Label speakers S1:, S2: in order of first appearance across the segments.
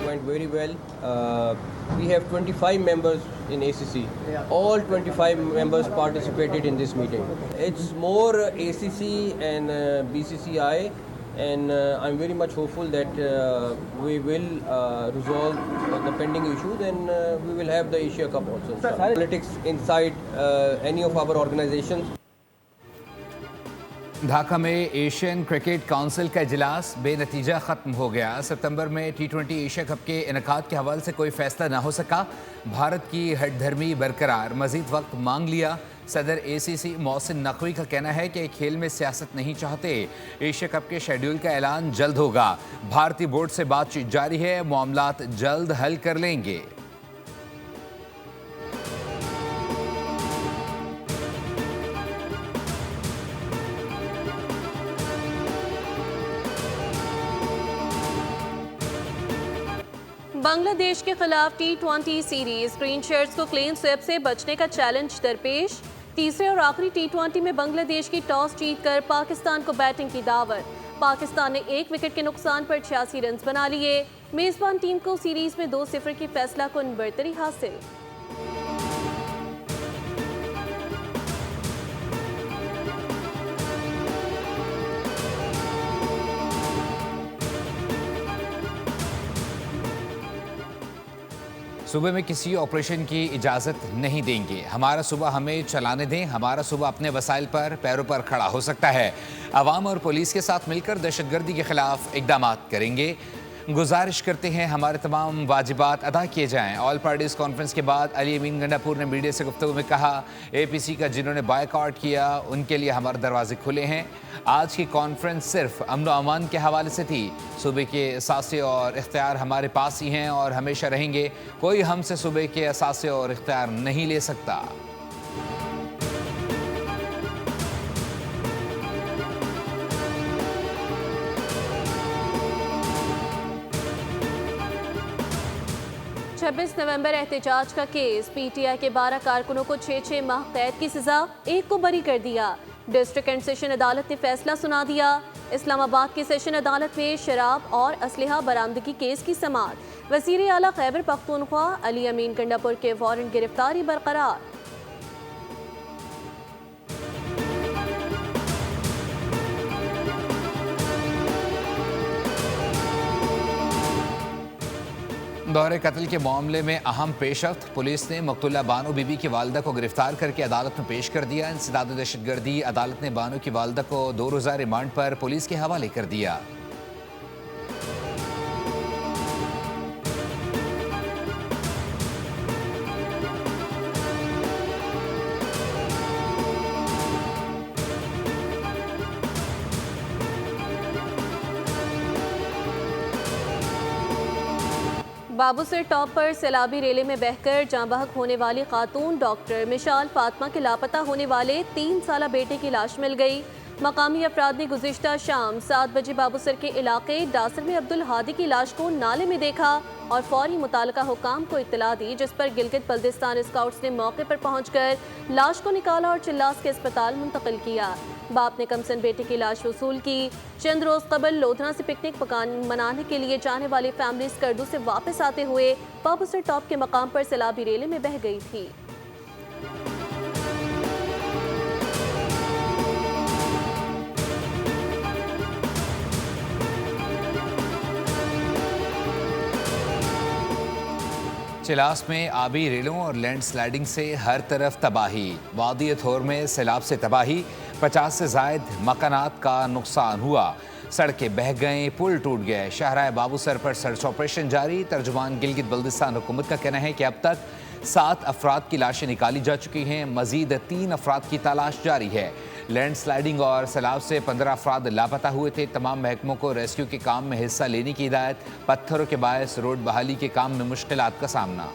S1: went very well. We have 25 members in ACC. All 25 members participated in this meeting. It's more ACC and BCCI, and I'm very much hopeful that we will resolve the pending issues, and we will have the Asia Cup also. Politics inside any of our organizations.
S2: Dhaka में Asian cricket council का इजलास बेनतीजा ख़त्म हो गया। सितंबर में T20 Asia cup के इनेकाद के हवाले से कोई फैसला ना हो सका। भारत की हठधर्मी बरकरार, मज़ीद वक्त मांग लिया। सदर ACC मोहसिन नकवी का कहना है कि खेल में सियासत नहीं चाहते। एशिया कप के शेड्यूल का ऐलान जल्द होगा। भारतीय बोर्ड से बातचीत जारी है, मामलात जल्द हल कर लेंगे।
S3: बांग्लादेश के खिलाफ T20 सीरीज ग्रीन शर्ट्स को क्लीन स्वीप से बचने का चैलेंज दरपेश। तीसरे और आखिरी T20 में बांग्लादेश की टॉस जीतकर पाकिस्तान को बैटिंग की दावत। पाकिस्तान ने 1 विकेट के नुकसान पर 86 रन बना लिए। मेजबान टीम को सीरीज में 2-0 की फैसला कुन बरतरी हासिल।
S2: सूबे में किसी ऑपरेशन की इजाज़त नहीं देंगे। हमारा सूबा हमें चलाने दें। हमारा सूबा अपने वसाइल पर पैरों पर खड़ा हो सकता है। अवाम और पुलिस के साथ मिलकर दहशतगर्दी के खिलाफ इक़दाम करेंगे। गुजारिश करते हैं हमारे तमाम वाजिबात अदा किए जाएं। ऑल पार्टीज़ कॉन्फ्रेंस के बाद अली अमीन गंडापुर ने मीडिया से गुफ्तगू में कहा, APC का जिन्होंने बायकॉट किया उनके लिए हमारे दरवाजे खुले हैं। आज की कॉन्फ्रेंस सिर्फ अमन व अमान के हवाले से थी। सूबे के असासे और इख्तियार हमारे पास ही हैं और हमेशा रहेंगे। कोई हमसे सूबे के असासे और इख्तियार नहीं ले सकता।
S3: नवंबर एहतजाज का केस। PTI के 12 कारकुनों को 6-6 माह कैद की सजा, एक को बरी कर दिया। डिस्ट्रिक्ट एंड सेशन अदालत ने फैसला सुना दिया। इस्लामाबाद की सेशन अदालत में शराब और असलहा बरामदगी केस की समाअत। वज़ीर आला खैबर पख्तूनख्वा अली अमीन गंडापुर के वारंट गिरफ्तारी बरकरार।
S2: दौरे कत्ल के मामले में अहम पेशरफ्त। पुलिस ने मकतूला बानो बीबी की वालदा को गिरफ्तार करके अदालत में पेश कर दिया। इंसदाद दहशतगर्दी अदालत ने बानो की वालदा को 2 रोज़ा रिमांड पर पुलिस के हवाले कर दिया।
S3: बाबूसर टॉप पर सैलाबी रेले में बहकर जाँ बहक होने वाली खातून डॉक्टर मिशाल फातिमा के लापता होने वाले 3 साला बेटे की लाश मिल गई। मकामी अफराद ने गुज़िश्ता शाम 7 बजे बाबूसर के इलाके डासर में अब्दुल हादी की लाश को नाले में देखा और फौरी मुतालका हुकाम को इत्तला दी, जिस पर गिलगित बल्दिस्तान स्काउट्स ने मौके पर पहुंचकर लाश को निकाला और चिल्लास के अस्पताल मुंतकिल किया। बाप ने कमसन बेटे की लाश वसूल की। चंद रोज कबल लोधना से पिकनिक मनाने के लिए जाने वाली फैमिली स्कर्दू से वापस आते हुए बाबूसर टॉप के मकाम पर सैलाबी रेले में बह गई थी।
S2: चिलास में आबी रेलों और लैंड स्लाइडिंग से हर तरफ तबाही। वादी थोर में सैलाब से तबाही, 50 से ज़ायद मकानात का नुकसान हुआ। सड़कें बह गए, पुल टूट गए। शाहराह बाबूसर पर सर्च ऑपरेशन जारी। तर्जुमान गिलगित बल्दिस्तान हुकूमत का कहना है कि अब तक 7 अफराद की लाशें निकाली जा चुकी हैं। मजीद 3 अफराद की तलाश जारी है। लैंड स्लाइडिंग और सैलाब से 15 अफराद लापता हुए थे। तमाम महकमों को रेस्क्यू के काम में हिस्सा लेने की हिदायत। पत्थरों के बायस रोड बहाली के काम में मुश्किलात का सामना।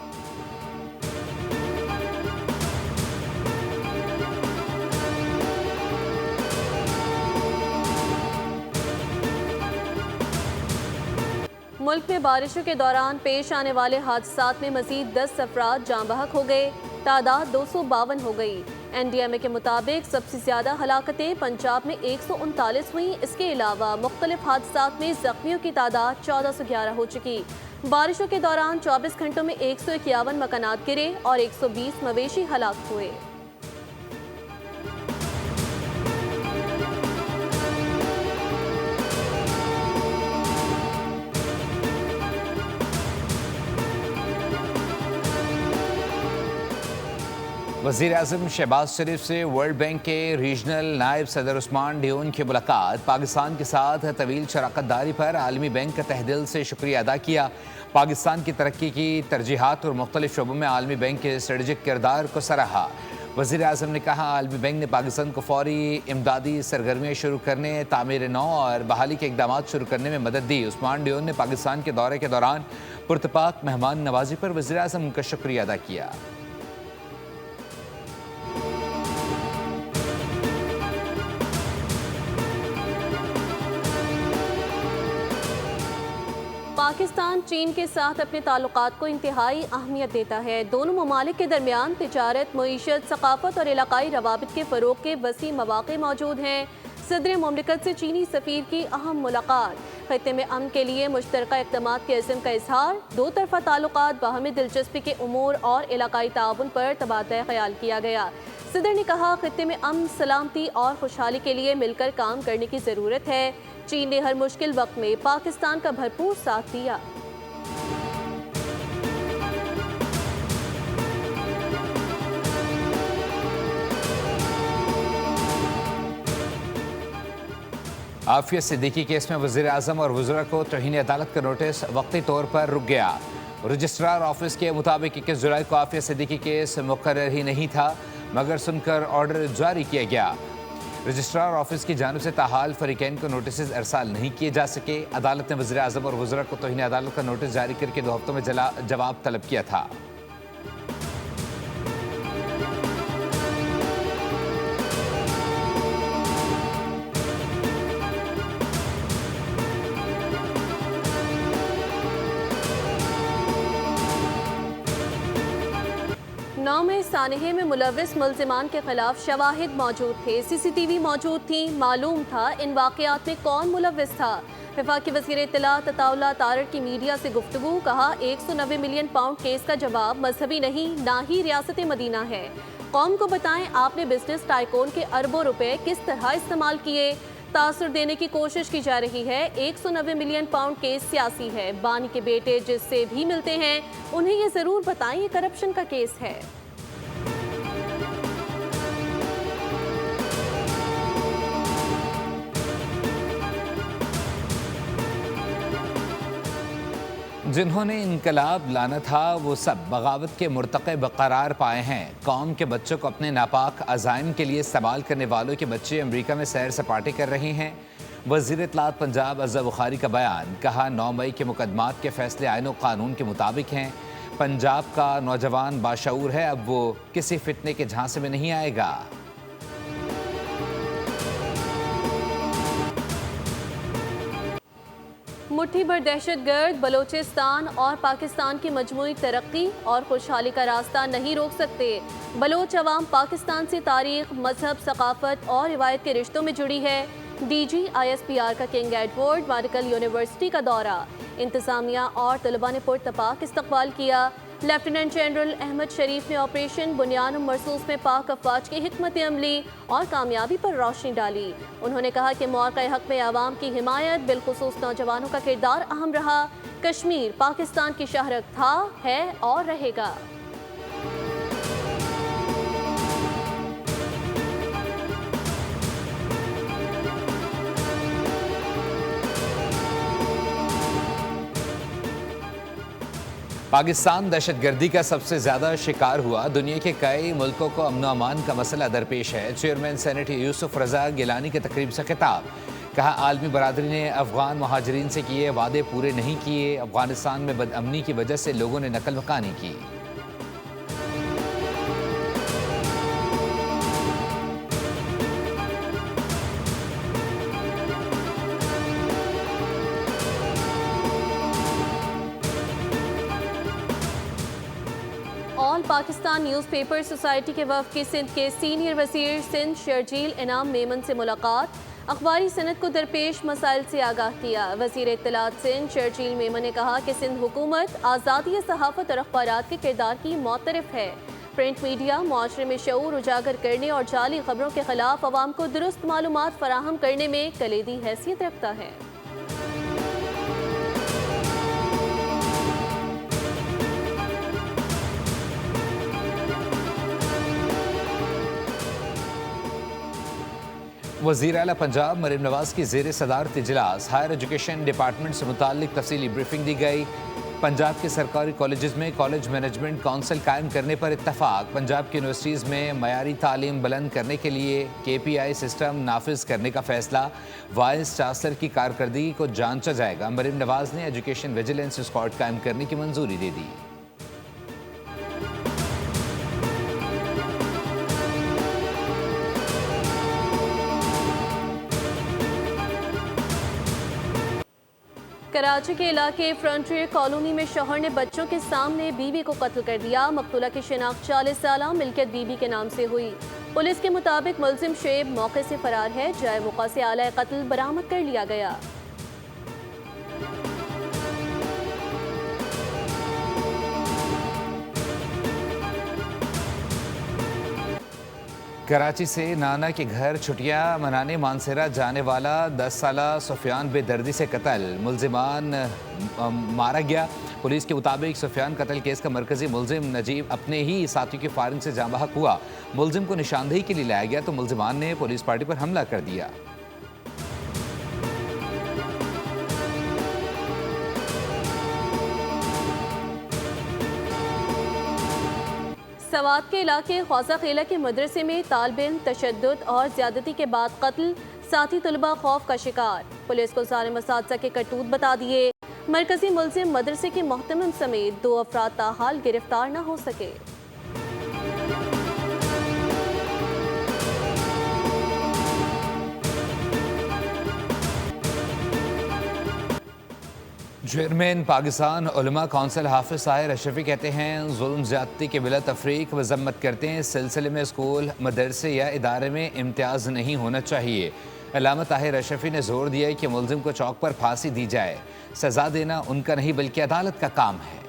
S3: मुल्क में बारिशों के दौरान पेश आने वाले हादसात में मजीद 10 अफराद जाँ बहक हो गए। तादाद 252 हो गई। NDMA के मुताबिक सबसे ज़्यादा हलाकतें पंजाब में 139 हुई। इसके अलावा मुख्तलिफ हादसात में जख्मियों की तादाद 1411 हो चुकी। बारिशों के दौरान 24 घंटों में 151 मकानात गिरे और 120 मवेशी हलाक हुए।
S2: वज़ीर-ए-आज़म शहबाज शरीफ से वर्ल्ड बैंक के रीजनल नायब सदर उस्मान डियोन की मुलाकात। पाकिस्तान के साथ तवील शराकतदारी पर आलमी बैंक का तहे दिल से शुक्रिया अदा किया। पाकिस्तान की तरक्की की तरजीहात और मुख्तलिफ शोबों में आलमी बैंक के स्ट्रेटजिक किरदार को सराहा। वज़ीर-ए-आज़म ने कहा, आलमी बैंक ने पाकिस्तान को फौरी इमदादी सरगर्मियाँ शुरू करने, तामीर नौ और बहाली के इकदाम शुरू करने में मदद दी। उस्मान डियोन ने पाकिस्तान के दौरे के दौरान पुरतपाक मेहमान नवाजी पर वज़ीर-ए-आज़म का शुक्रिया अदा किया।
S3: पाकिस्तान चीन के साथ अपने ताल्लुकात को इंतहाई अहमियत देता है। दोनों ममालिक के दरमियान तिजारत, मईशत, सकाफत और इलाकाई रवाबित के फ़रोग के वसी मौक़े मौजूद हैं। सदर मुमलिकत से चीनी सफ़ीर की अहम मुलाकात, खत्ते में अमन के लिए मुश्तरका इक़दामात के अज़्म का इजहार, दो तरफ़ा ताल्लुकात, बाहमी दिलचस्पी के उमूर और इलाकाई ताउन पर तबादला ख्याल किया गया। सदर ने कहा, खत्ते में अमन, सलामती और खुशहाली के लिए मिलकर काम करने की ज़रूरत है। चीन ने हर मुश्किल वक्त में पाकिस्तान का भरपूर साथ दिया।
S2: आफिया सिद्दीकी केस में वज़ीर-ए-आज़म और वज़रा को तौहीन अदालत का नोटिस वक्ती तौर पर रुक गया। रजिस्ट्रार ऑफिस के मुताबिक 21 जुलाई को आफिया सिद्दीकी केस मुकर्रर ही नहीं था, मगर सुनकर ऑर्डर जारी किया गया। रजिस्ट्रार ऑफिस की जानिब से ताहाल फरीकैन को नोटिस अरसाल नहीं किए जा सके। अदालत ने वज़ीर-ए-आज़म और वज़रा को तौहीन अदालत का नोटिस जारी करके 2 हफ्तों में जवाब तलब किया था।
S3: नौ में सानहे में मुलविस मुल्ज़िमान के खिलाफ शवाहिद मौजूद थे, CCTV मौजूद थी। मालूम था इन वाक़यात में कौन मुलविस था। वफाकी वज़ीर इत्तलात अताउल्लाह तारड़ की मीडिया से गुफ्तगू, कहा 190 मिलियन पाउंड केस का जवाब मजहबी नहीं, ना ही रियासत मदीना है। कौम को बताएं आपने बिजनेस टाइकोन के अरबों रुपए किस तरह इस्तेमाल किए। तासुर देने की कोशिश की जा रही है। 190 मिलियन पाउंड केस सियासी है। बानी के बेटे जिससे भी मिलते हैं उन्हें ये जरूर बताएं ये करप्शन का केस है।
S2: जिन्होंने इनकलाब लाना था वो सब बगावत के मुर्तकब करार पाए हैं। कौम के बच्चों को अपने नापाक अज़ाइम के लिए इस्तेमाल करने वालों के बच्चे अमरीका में सैर सपाटे कर रहे हैं। वज़ीर इत्तलात पंजाब अज़्ज़ा बुखारी का बयान, कहा 9 मई के मुकदमात के फैसले आईन और कानून के मुताबिक हैं। पंजाब का नौजवान बाशऊर है, अब वो किसी फितने के झांसे में नहीं आएगा।
S3: मुट्ठी भर दहशतगर्द बलोचिस्तान और पाकिस्तान की मजमूई तरक्की और खुशहाली का रास्ता नहीं रोक सकते। बलोच अवाम पाकिस्तान से तारीख, मजहब, सकाफत और रिवायत के रिश्तों में जुड़ी है। DG ISPR का किंग एडवर्ड मेडिकल यूनिवर्सिटी का दौरा, इंतजामिया और तलबा ने पुरतपाक इस्तकबाल किया। लेफ्टिनेंट जनरल अहमद शरीफ ने ऑपरेशन बुनियान मरसूस में पाक अफवाज की हिकमत अमली और कामयाबी पर रोशनी डाली। उन्होंने कहा कि मौक़े हक़ में आवाम की हिमायत, बिलखुसूस नौजवानों का किरदार अहम रहा। कश्मीर पाकिस्तान की शहरत था, है और रहेगा।
S2: पाकिस्तान दहशतगर्दी का सबसे ज़्यादा शिकार हुआ। दुनिया के कई मुल्कों को अमन अमान का मसला दरपेश है। चेयरमैन सेनेट यूसुफ रज़ा गिलानी के तकरीब से खिताब, कहा आलमी बरादरी ने अफगान महाजरीन से किए वादे पूरे नहीं किए। अफगानिस्तान में बदअमनी की वजह से लोगों ने नकल मकानी की।
S3: ऑल पाकिस्तान न्यूज़पेपर सोसाइटी के वफ़द की सिंध के सीनियर वज़ीर सिंध शर्जील इनाम मेमन से मुलाकात। अखबारी सनद को दरपेश मसाइल से आगाह किया। वज़ीर इत्तलात सिंध शर्जील मेमन ने कहा कि सिंध हुकूमत आज़ादी सहाफ़त और अखबारात के किरदार की मोतरफ है। प्रिंट मीडिया माशरे में शऊर उजागर करने और जाली खबरों के खिलाफ अवाम को दुरुस्त मालूमात फराहम करने में कलीदी हैसियत रखता है।
S2: वज़ीर आला पंजाब मरीम नवाज की ज़ेर सदारत इजलास हायर एजुकेशन डिपार्टमेंट से मुताल्लिक तफसीली ब्रीफिंग दी गई। पंजाब के सरकारी कॉलेज में कॉलेज मैनेजमेंट काउंसिल कायम करने पर इत्तफाक। पंजाब की यूनिवर्सिटीज़ में मयारी तालीम बुलंद करने के लिए KPI सिस्टम नाफिज करने का फैसला। वाइस चांसलर की कारकर्दगी को जांचा जाएगा। मरीम नवाज ने एजुकेशन विजिलेंस स्क्वाड कायम करने की मंजूरी दे दी।
S3: कराची के इलाके फ्रंटियर कॉलोनी में शौहर ने बच्चों के सामने बीवी को कत्ल कर दिया। मकतूला की शिनाख्त 40 साला मिल्कियत बीबी के नाम से हुई। पुलिस के मुताबिक मुलजिम शेब मौके से फरार है। जाए मौका से आला कत्ल बरामद कर लिया गया।
S2: कराची से नाना के घर छुट्टियां मनाने मानसेरा जाने वाला 10 साला सुफियान बेदर्दी से कत्ल। मुलजिमान मारा गया। पुलिस के मुताबिक सुफियान कत्ल केस का मरकजी मुलजिम नजीब अपने ही साथियों की फायरिंग से जाँ बहक हुआ। मुलजिम को निशानदेही के लिए लाया गया तो मुलजिमान ने पुलिस पार्टी पर हमला कर दिया।
S3: सवात के इलाके खौसा खेला के मदरसे में तालिब तशद्दुद और ज्यादती के बाद कत्ल। साथी तलबा खौफ का शिकार। पुलिस को ज़ालिम असातिज़ा के करतूत बता दिए। मरकजी मुलजिम मदरसे के मोहतमिम समेत 2 अफराद ताहाल गिरफ्तार न हो सके।
S2: चेयरमैन पाकिस्तान उलमा काउंसिल हाफिज साहिर अशरफी कहते हैं जुल्म ज़्यादती के बिला तफरीक मजम्मत करते हैं। इस सिलसिले में स्कूल मदरसे या इदारे में इम्तियाज़ नहीं होना चाहिए। अल्लामा ताहिर अशरफी ने जोर दिया है कि मुलजिम को चौक पर फांसी दी जाए। सज़ा देना उनका नहीं बल्कि अदालत का काम है।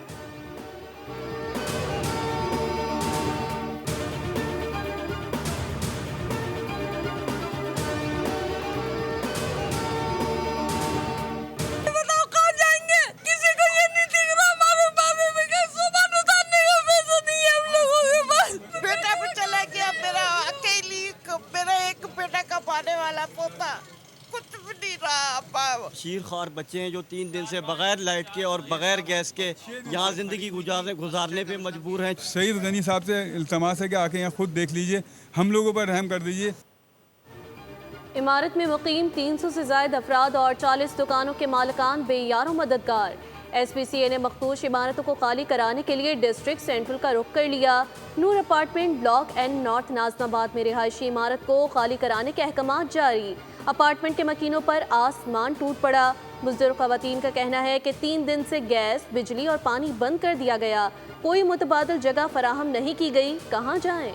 S4: शीर खार बच्चे हैं जो 3 दिन से बगैर लाइट के और बगैर गैस के यहाँ ज़िंदगी गुजारने पे मजबूर हैं।
S5: सईद गनी साहब से इल्तमास है कि आके यहाँ खुद देख लीजिए, हम लोगों पर रहम कर दीजिए।
S3: इमारत में मुकीम 300 से ज़ायद अफराद और 40 दुकानों के मालिकान बेयारों मददगार। SPCA ने मखदूश इमारतों को खाली कराने के लिए डिस्ट्रिक्ट सेंट्रल का रुख कर लिया। Noor apartment block N north Nazimabad में रिहायशी इमारत को खाली कराने के अहकाम जारी। अपार्टमेंट के मकीनों पर आसमान टूट पड़ा। बुजुर्ग खवातीन का कहना है कि 3 दिन से गैस, बिजली और पानी बंद कर दिया गया। कोई मुतबादल जगह फराहम नहीं की गई, कहाँ जाएं?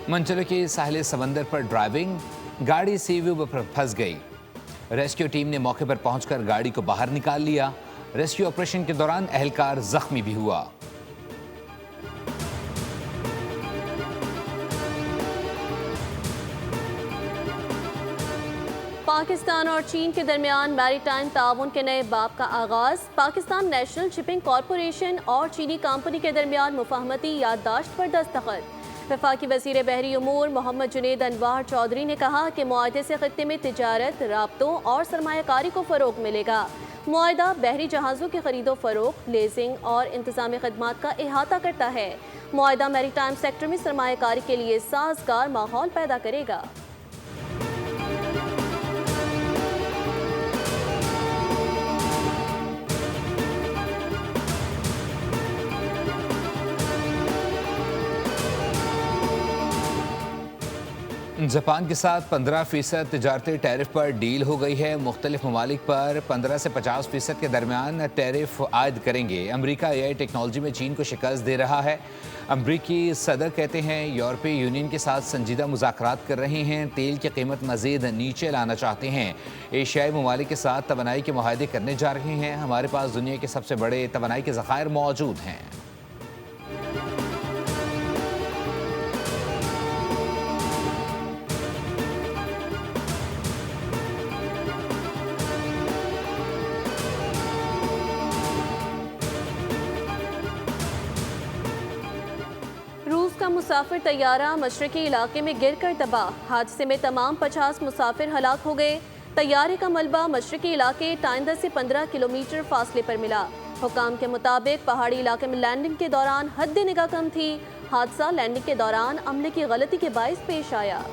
S2: मंचलो के साहिल समंदर पर ड्राइविंग, गाड़ी सी व्यू पर फंस गई। रेस्क्यू टीम ने मौके पर पहुंचकर गाड़ी को बाहर निकाल लिया। रेस्क्यू ऑपरेशन के दौरान एहलकार जख्मी भी हुआ।
S3: पाकिस्तान और चीन के दरमियान मैरीटाइम ताउन के नए बाब का आगाज। पाकिस्तान नेशनल शिपिंग कॉरपोरेशन और चीनी कंपनी के दरमियान मुफाहमती याददाश्त पर दस्तखत। वफाकी वज़ीर बहरी उमूर मोहम्मद जुनेद अनवार चौधरी ने कहा कि मुआहदे से खत्ते में तिजारत, राब्तों और सरमायाकारी को फ़रोग मिलेगा। मुआहदा बहरी जहाज़ों की खरीदो फरोख्त, लेजिंग और इंतज़ामी खदमात का अहाता करता है। मुआहदा मैरीटाइम सेक्टर में सरमायाकारी के लिए साजगार माहौल पैदा करेगा।
S2: जापान के साथ 15% तिजारती टैरिफ पर डील हो गई है। मुख्तलिफ ममालिक पर 15 से 50% के दरमियान टैरिफ आयद करेंगे। अमरीका एआई टेक्नोलॉजी में चीन को शिकस्त दे रहा है। अमरीकी सदर कहते हैं यूरोपीय यूनियन के साथ संजीदा मुज़ाकरात कर रहे हैं। तेल की कीमत मज़ीद नीचे लाना चाहते हैं। एशियाई ममालिक के साथ तवानाई के मुआहदे करने जा रहे हैं। हमारे पास दुनिया के सबसे बड़े तवानाई के ज़खायर मौजूद हैं।
S3: रूस का मुसाफिर तैयारा मशरकी इलाके में गिरकर तबाह। हादसे में तमाम 50 मुसाफिर हलाक हो गए। तैयारे का मलबा मशरकी इलाके टाइंदर से 15 किलोमीटर फासले पर मिला। हुकाम के मुताबिक पहाड़ी इलाके में लैंडिंग के दौरान हद निगाह कम थी। हादसा लैंडिंग के दौरान अमले की गलती के बाइस पेश आया।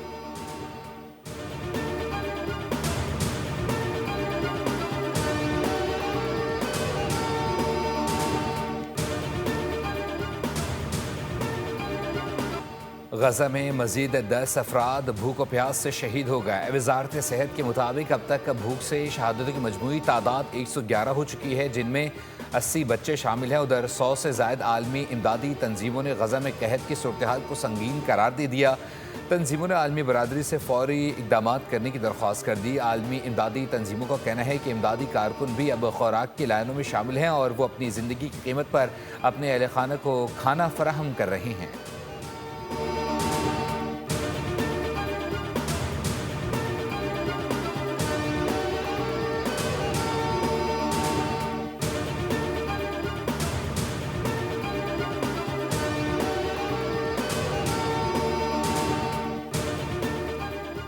S2: गजा में मजीद 10 अफराद भूख और प्यास से शहीद हो गए। वजारत सेहत के मुताबिक अब तक भूख से शहादतों की मजमूई तादाद 111 हो चुकी है, जिनमें 80 बच्चे शामिल हैं। उधर 100 से ज़ायद आलमी इमदादी तंजीमों ने गजा में कहत की सूरत हाल को संगीन करार दे दिया। तंजीमों ने आलमी बरादरी से फौरी इकदाम करने की दरख्वास्त कर दी। आलमी इमदादी तंजीमों का कहना है कि इमदादी कारकुन भी अब खुराक की लाइनों में शामिल हैं और वो अपनी ज़िंदगी की कीमत पर अपने अहल खाना को खाना फराहम कर रहे हैं।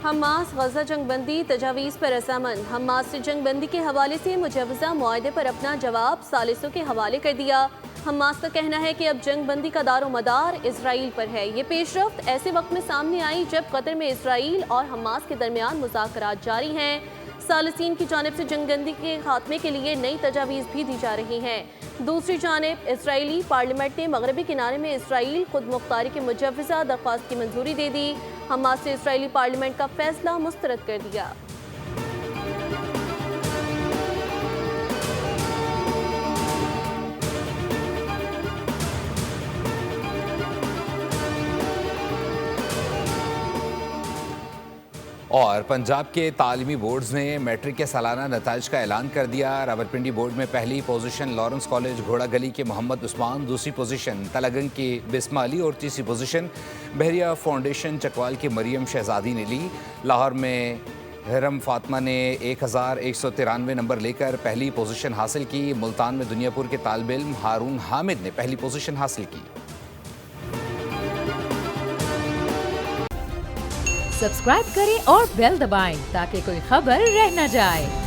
S3: हमास गजा जंगबंदी तजावीज़ पर रजामंद। हमास से जंगबंदी के हवाले से मुजवज़ा मुआहदे पर अपना जवाब सालिसों के हवाले कर दिया। हमास का कहना है कि अब जंगबंदी का दारो मदार इसराइल पर है। ये पेशरफ्त ऐसे वक्त में सामने आई जब कतर में इसराइल और हमास के दरमियान मुज़ाकरात जारी हैं। सालिसीन की जानिब से जंगबंदी के खात्मे के लिए नई तजावीज़ भी दी जा रही हैं। दूसरी जानिब इसराइली पार्लियामेंट ने मगरबी किनारे में इसराइल खुद मुख्तारी की मुजवज़ा दरख्वास्त की मंजूरी दे दी। हमास ने इसराइली पार्लियामेंट का फैसला मुस्तरद कर दिया।
S2: और पंजाब के तालीमी बोर्ड्स ने मैट्रिक के सालाना नताइज का ऐलान कर दिया। रावलपिंडी बोर्ड में पहली पोजीशन लॉरेंस कॉलेज घोड़ा गली के मोहम्मद उस्मान, दूसरी पोजीशन तलागंग के बिस्मा अली और तीसरी पोजीशन बहरिया फाउंडेशन चकवाल की मरियम शहजादी ने ली। लाहौर में हिरम फातिमा ने 1193 नंबर लेकर पहली पोजीशन हासिल की। मुल्तान में दुनियापुर के तालिब इल्म हारून हामिद ने पहली पोजीशन हासिल की।
S6: सब्सक्राइब करें और बेल दबाएं ताकि कोई खबर रह न जाए।